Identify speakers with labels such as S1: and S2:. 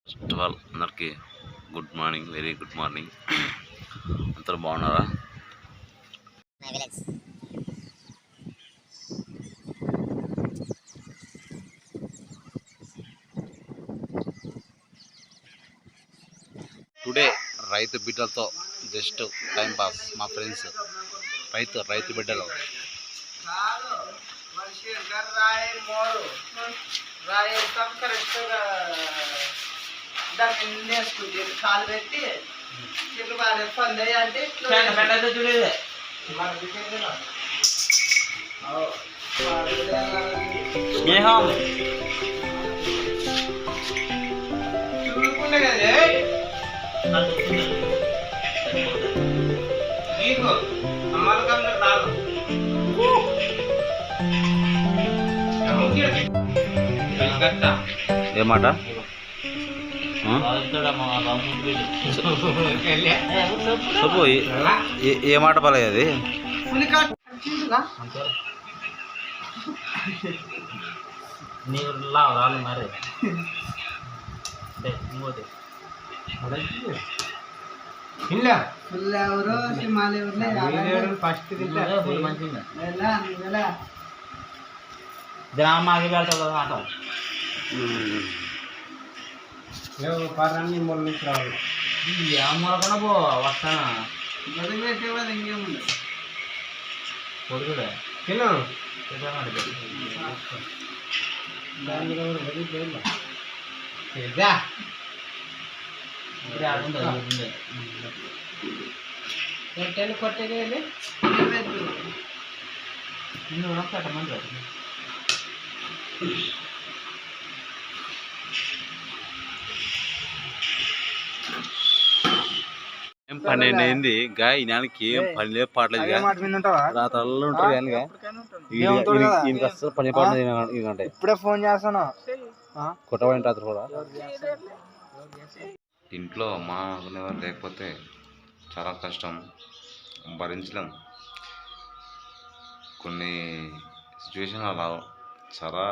S1: First of all అందరికీ good morning, very good morning. అందరూ బాగున్నారా? టుడే రైతు బిడ్డలతో జస్ట్ టైం పాస్. మా ఫ్రెండ్స్ రైతు బిడ్డలు
S2: కాలు పెట్టి చెట్లు బాగా పంది అంటే
S1: స్నేహం
S2: చూడుకుండే కదే నీకు అమ్మకంగా రాదు
S1: ఏమాట చెప్పు, ఏ మాట పలే అది?
S3: నీరు రాళ్ళు మరి గ్రామాకి వెళ్తా ఆట పర్రాన్ని మూల నుంచి రావాలి. మూలకన్నా పో వస్తానా
S2: ఇంకేముంది
S3: కొడుకుడే
S2: తిను కొట్టేది
S3: పెట్టమంటారు.
S1: ఏం 12 అయింది గా, ఈ నెలకి ఏం పని లేదు పాటలేదు. రాత్రల్లో ఉంటారు కానీ ఈయనకి అసలు పని పాటలేదు. ఈయనంటే
S2: ఇప్పుడే ఫోన్ చేస్తాను
S1: కొట్టబడిన రాత్రి కూడా. ఇంట్లో మా అనుకునేవారు లేకపోతే చాలా కష్టం, భరించలేం. కొన్ని సిచ్యువేషన్ అలా చాలా